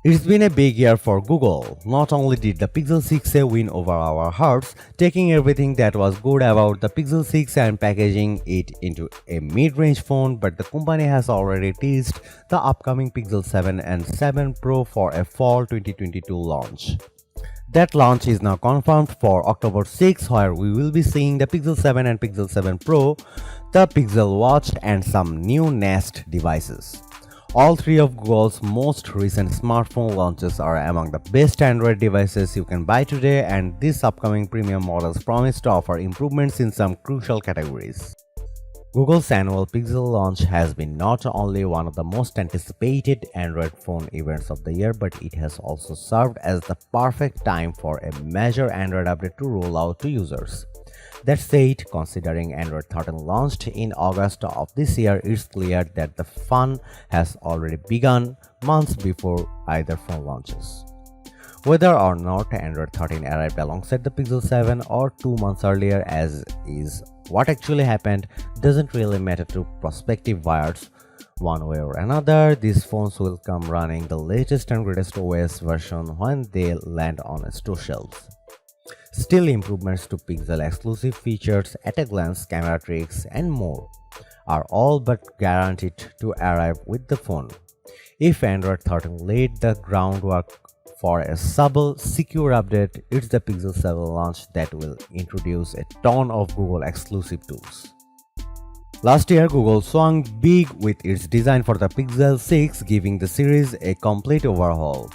It's been a big year for Google. Not only did the Pixel 6a win over our hearts, taking everything that was good about the Pixel 6 and packaging it into a mid-range phone, but the company has already teased the upcoming Pixel 7 and 7 Pro for a fall 2022 launch. That launch is now confirmed for October 6, where we will be seeing the Pixel 7 and Pixel 7 Pro, the Pixel Watch, and some new Nest devices. All three of Google's most recent smartphone launches are among the best Android devices you can buy today, and these upcoming premium models promise to offer improvements in some crucial categories. Google's annual Pixel launch has been not only one of the most anticipated Android phone events of the year, but it has also served as the perfect time for a major Android update to roll out to users. That said, considering Android 13 launched in August of this year, it's clear that the fun has already begun months before either phone launches. Whether or not Android 13 arrived alongside the Pixel 7 or 2 months earlier, as is what actually happened, doesn't really matter to prospective buyers. One way or another, these phones will come running the latest and greatest OS version when they land on store shelves. Still, improvements to Pixel exclusive features, at a glance camera tricks, and more are all but guaranteed to arrive with the phone. If Android 13 laid the groundwork for a subtle, secure update, it's the Pixel 7 launch that will introduce a ton of Google exclusive tools. Last year, Google swung big with its design for the Pixel 6, giving the series a complete overhaul.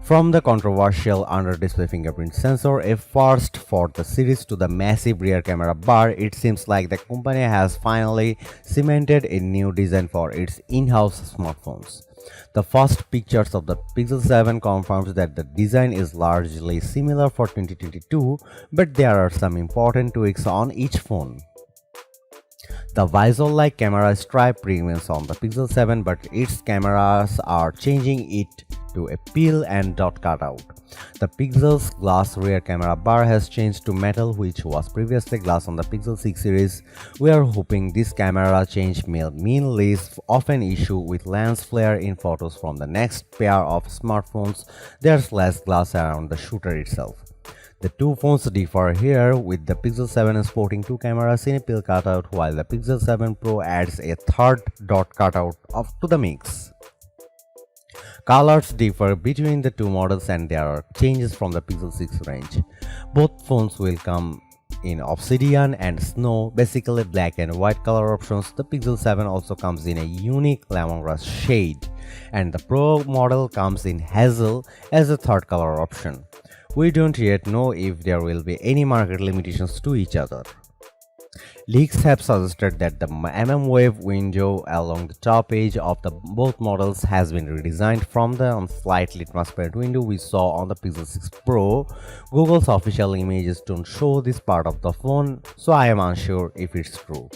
From the controversial under-display fingerprint sensor, a first for the series, to the massive rear camera bar, it seems like the company has finally cemented a new design for its in-house smartphones. The first pictures of the Pixel 7 confirms that the design is largely similar for 2022, but there are some important tweaks on each phone. The visor-like camera stripe remains on the Pixel 7, but its cameras are changing it to a peel and dot cutout. The Pixel's glass rear camera bar has changed to metal, which was previously glass on the Pixel 6 series. We are hoping this camera change may mean less of an issue with lens flare in photos from the next pair of smartphones. There's less glass around the shooter itself. The two phones differ here, with the Pixel 7 sporting two cameras in a peel cutout, while the Pixel 7 Pro adds a third dot cutout to the mix. Colors differ between the two models, and there are changes from the Pixel 6 range. Both phones will come in obsidian and snow, basically black and white color options. The Pixel 7 also comes in a unique lemongrass shade, and the Pro model comes in hazel as a third color option. We don't yet know if there will be any market limitations to each other. Leaks have suggested that the wave window along the top edge of both models has been redesigned from the slightly transparent window we saw on the Pixel 6 Pro. Google's official images don't show this part of the phone, so I am unsure if it's true.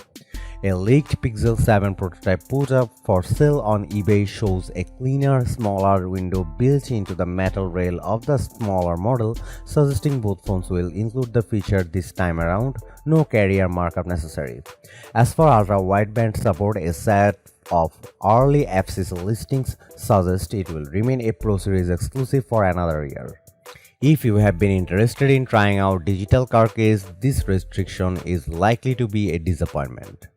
A leaked Pixel 7 prototype put up for sale on eBay shows a cleaner, smaller window built into the metal rail of the smaller model, suggesting both phones will include the feature this time around. No carrier markup necessary. As for ultra-wideband support, a set of early FCC listings suggest it will remain a Pro Series exclusive for another year. If you have been interested in trying out digital car keys, this restriction is likely to be a disappointment.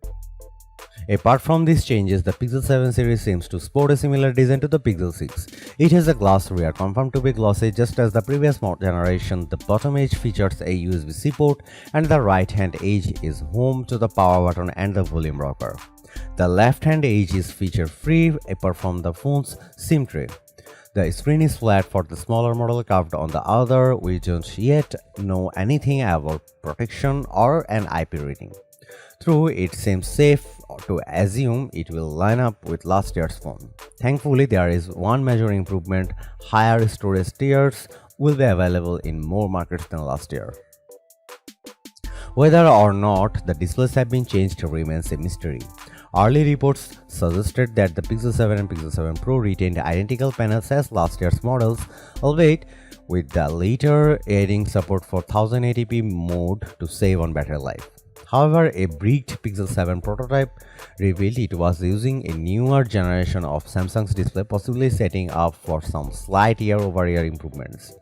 Apart from these changes, the Pixel 7 series seems to sport a similar design to the Pixel 6. It has a glass rear, confirmed to be glossy just as the previous generation. The bottom edge features a USB-C port, and the right-hand edge is home to the power button and the volume rocker. The left-hand edge is feature-free apart from the phone's SIM tray. The screen is flat for the smaller model, curved on the other. We don't yet know anything about protection or an IP rating. Though it seems safe to assume it will line up with last year's phone. Thankfully, there is one major improvement: higher storage tiers will be available in more markets than last year. Whether or not the displays have been changed remains a mystery. Early reports suggested that the Pixel 7 and Pixel 7 Pro retained identical panels as last year's models, albeit with the later adding support for 1080p mode to save on battery life. However, a bricked Pixel 7 prototype revealed it was using a newer generation of Samsung's display, possibly setting up for some slight year-over-year improvements.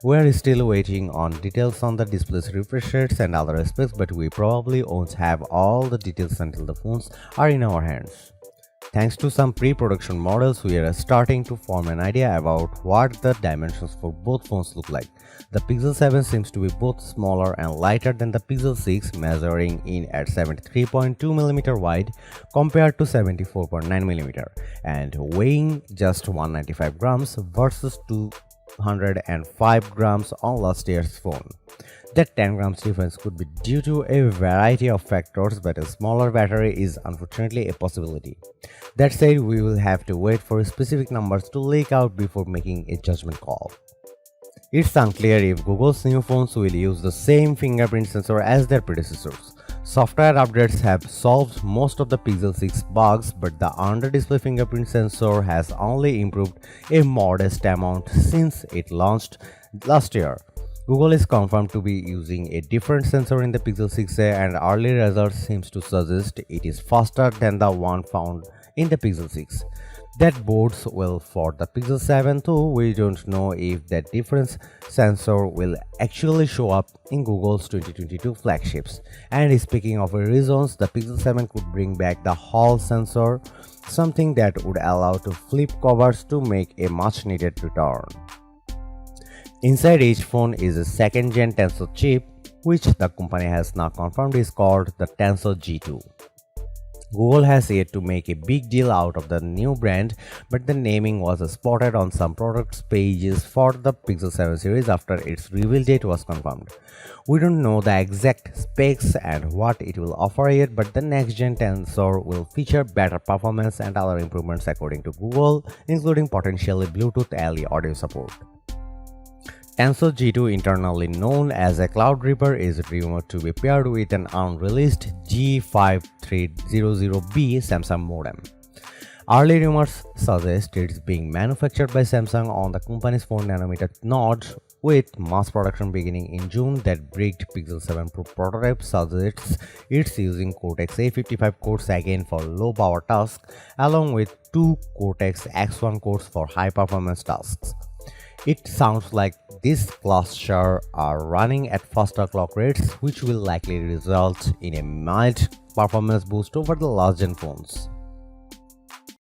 We are still waiting on details on the display's refresh rates and other aspects, but we probably won't have all the details until the phones are in our hands. Thanks to some pre-production models, we are starting to form an idea about what the dimensions for both phones look like. The Pixel 7 seems to be both smaller and lighter than the Pixel 6, measuring in at 73.2mm wide compared to 74.9mm and weighing just 195 grams versus 205 grams on last year's phone. That 10 grams difference could be due to a variety of factors, but a smaller battery is unfortunately a possibility. That said, we will have to wait for specific numbers to leak out before making a judgment call. It's unclear if Google's new phones will use the same fingerprint sensor as their predecessors. Software updates have solved most of the Pixel 6 bugs, but the under-display fingerprint sensor has only improved a modest amount since it launched last year. Google is confirmed to be using a different sensor in the Pixel 6a, and early results seems to suggest it is faster than the one found in the Pixel 6. That bodes well for the Pixel 7 too. We don't know if that different sensor will actually show up in Google's 2022 flagships. And speaking of reasons, the Pixel 7 could bring back the Hall sensor, something that would allow to flip covers to make a much needed return. Inside each phone is a second-gen Tensor chip, which the company has now confirmed is called the Tensor G2. Google has yet to make a big deal out of the new brand, but the naming was spotted on some products pages for the Pixel 7 series after its reveal date was confirmed. We don't know the exact specs and what it will offer yet, but the next-gen Tensor will feature better performance and other improvements according to Google, including potentially Bluetooth LE audio support. Tensor G2, internally known as a Cloud Reaper, is rumored to be paired with an unreleased G5300B Samsung modem. Early rumors suggest it's being manufactured by Samsung on the company's 4nm node, with mass production beginning in June. That bricked Pixel 7 Pro prototype suggests it's using Cortex-A55 cores again for low-power tasks, along with two Cortex-X1 cores for high-performance tasks. It sounds like these clusters are running at faster clock rates, which will likely result in a mild performance boost over the last-gen phones.